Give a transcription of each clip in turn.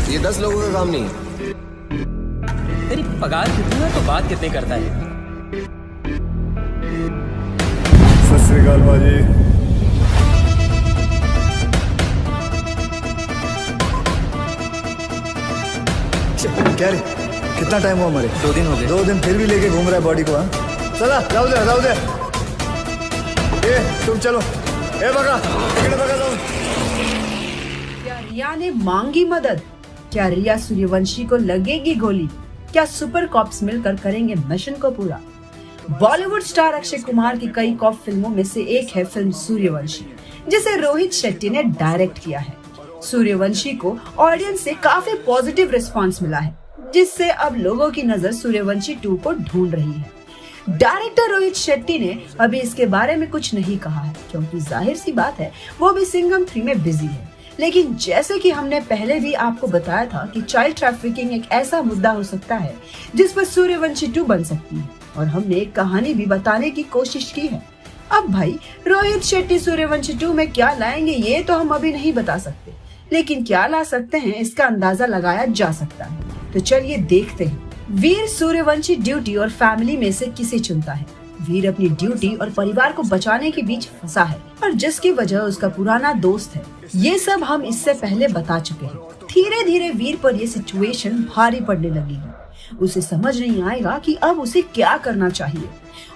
ये 10 लोगों का काम नहीं। तेरी पगार कितनी है तो बात कितनी करता है? सत श्री अकाल बाजी। क्या रे, कितना टाइम हुआ हमारे? 2 दिन हो गए। 2 दिन फिर भी लेके घूम रहा है बॉडी को। हाँ चला, जाओ दे। ए तुम चलो, ए बगा जाओ। क्या रिया ने मांगी मदद? क्या रिया सूर्यवंशी को लगेगी गोली? क्या सुपर कॉप्स मिलकर करेंगे मिशन को पूरा? बॉलीवुड स्टार अक्षय कुमार की कई कॉप फिल्मों में से एक है फिल्म सूर्यवंशी, जिसे रोहित शेट्टी ने डायरेक्ट किया है। सूर्यवंशी को ऑडियंस से काफी पॉजिटिव रिस्पांस मिला है, जिससे अब लोगों की नजर सूर्यवंशी 2 को ढूंढ रही है। डायरेक्टर रोहित शेट्टी ने अभी इसके बारे में कुछ नहीं कहा है, क्योंकि जाहिर सी बात है वो भी सिंघम 3 में बिजी है। लेकिन जैसे कि हमने पहले भी आपको बताया था कि चाइल्ड ट्रैफिकिंग एक ऐसा मुद्दा हो सकता है जिस पर सूर्यवंशी 2 बन सकती है, और हमने एक कहानी भी बताने की कोशिश की है। अब भाई रोहित शेट्टी सूर्यवंशी 2 में क्या लाएंगे ये तो हम अभी नहीं बता सकते, लेकिन क्या ला सकते हैं इसका अंदाजा लगाया जा सकता है। तो चलिए देखते हैं वीर सूर्यवंशी ड्यूटी और फैमिली में से किसे चुनता है। वीर अपनी ड्यूटी और परिवार को बचाने के बीच फंसा है, और जिसकी वजह उसका पुराना दोस्त है। ये सब हम इससे पहले बता चुके हैं। धीरे धीरे वीर पर ये सिचुएशन भारी पड़ने लगेगी। उसे समझ नहीं आएगा कि अब उसे क्या करना चाहिए।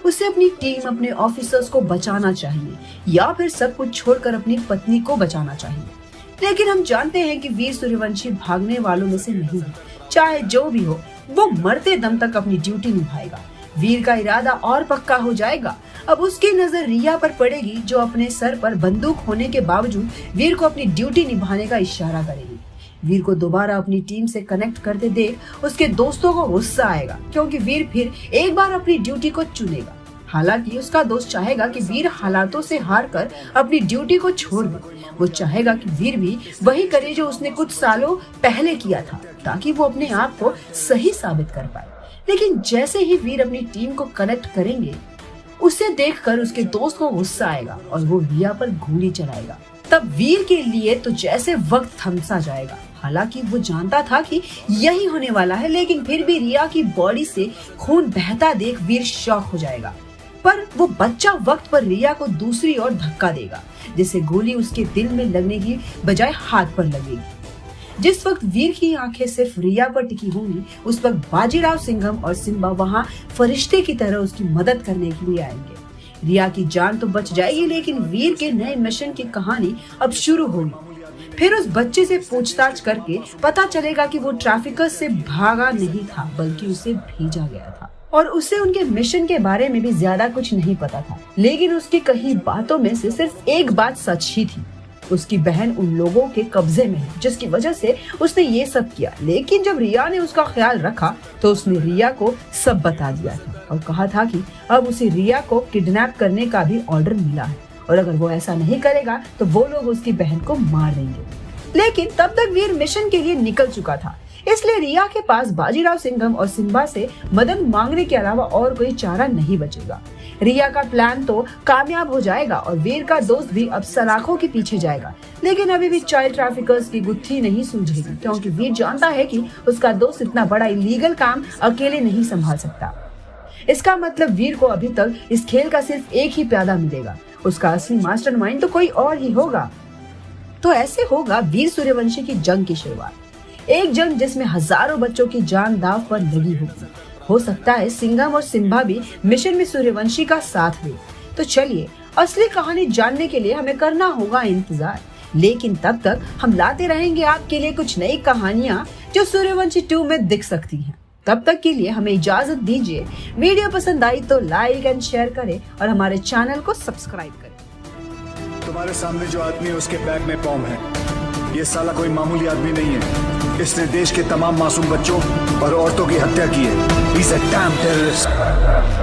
उसे अपनी टीम, अपने ऑफिसर्स को बचाना चाहिए, या फिर सब कुछ छोड़कर अपनी पत्नी को बचाना चाहिए। लेकिन हम जानते हैं कि वीर सूर्यवंशी भागने वालों में से नहीं है। चाहे जो भी हो, वो मरते दम तक अपनी ड्यूटी निभाएगा। वीर का इरादा और पक्का हो जाएगा। अब उसकी नजर रिया पर पड़ेगी, जो अपने सर पर बंदूक होने के बावजूद वीर को अपनी ड्यूटी निभाने का इशारा करेगी। वीर को दोबारा अपनी टीम से कनेक्ट करते देख उसके दोस्तों को गुस्सा आएगा, क्योंकि वीर फिर एक बार अपनी ड्यूटी को चुनेगा। हालांकि उसका दोस्त चाहेगा कि वीर हालातों से हार कर अपनी ड्यूटी को छोड़ दे। वो चाहेगा कि वीर भी वही करे जो उसने कुछ सालों पहले किया था, ताकि वो अपने आप को सही साबित कर पाए। लेकिन जैसे ही वीर अपनी टीम को कनेक्ट करेंगे, उसे देखकर उसके दोस्त को गुस्सा आएगा और वो रिया पर गोली चलाएगा। तब वीर के लिए तो जैसे वक्त थमसा जाएगा। हालांकि वो जानता था कि यही होने वाला है, लेकिन फिर भी रिया की बॉडी से खून बहता देख वीर शॉक हो जाएगा। पर वो बच्चा वक्त पर रिया को दूसरी ओर धक्का देगा, जिससे गोली उसके दिल में लगने की बजाय हाथ पर लगेगी। जिस वक्त वीर की आंखें सिर्फ रिया पर टिकी होंगी, उस वक्त बाजीराव सिंघम और सिम्बा वहां फरिश्ते की तरह उसकी मदद करने के लिए आएंगे। रिया की जान तो बच जाएगी, लेकिन वीर के नए मिशन की कहानी अब शुरू होगी। फिर उस बच्चे से पूछताछ करके पता चलेगा कि वो ट्रैफिकर्स से भागा नहीं था, बल्कि उसे भेजा गया था, और उसे उनके मिशन के बारे में भी ज्यादा कुछ नहीं पता था। लेकिन उसकी कही बातों में से सिर्फ एक बात सच ही थी, उसकी बहन उन लोगों के कब्जे में है, जिसकी वजह से उसने ये सब किया। लेकिन जब रिया ने उसका ख्याल रखा तो उसने रिया को सब बता दिया था और कहा था कि अब उसे रिया को किडनैप करने का भी ऑर्डर मिला है, और अगर वो ऐसा नहीं करेगा तो वो लोग उसकी बहन को मार देंगे। लेकिन तब तक वीर मिशन के लिए निकल चुका था, इसलिए रिया के पास बाजीराव सिंघम और सिम्बा से मदद मांगने के अलावा और कोई चारा नहीं बचेगा। रिया का प्लान तो कामयाब हो जाएगा और वीर का दोस्त भी अब सलाखों के पीछे जाएगा। लेकिन अभी भी चाइल्ड ट्रैफिकर्स की गुत्थी नहीं सुलझेगी, क्योंकि वीर जानता है कि उसका दोस्त इतना बड़ा इलीगल काम अकेले नहीं संभाल सकता। इसका मतलब वीर को अभी तक इस खेल का सिर्फ एक ही प्यादा मिलेगा, उसका असली मास्टरमाइंड तो कोई और ही होगा। तो ऐसे होगा वीर सूर्यवंशी की जंग की शुरुआत, एक जंग जिसमें हजारों बच्चों की जान दांव पर लगी होगी। हो सकता है सिंघम और सिम्बा भी मिशन में सूर्यवंशी का साथ दे। तो चलिए असली कहानी जानने के लिए हमें करना होगा इंतजार। लेकिन तब तक हम लाते रहेंगे आपके लिए कुछ नई कहानियां जो सूर्यवंशी 2 में दिख सकती हैं। तब तक के लिए हमें इजाजत दीजिए। वीडियो पसंद आई तो लाइक एंड शेयर करें और हमारे चैनल को सब्सक्राइब करें। तुम्हारे सामने जो आदमी है उसके बैग में बॉम्ब है। ये साला कोई मामूली आदमी नहीं है, इसने देश के तमाम मासूम बच्चों और औरतों की हत्या की है। He's a damn terrorist.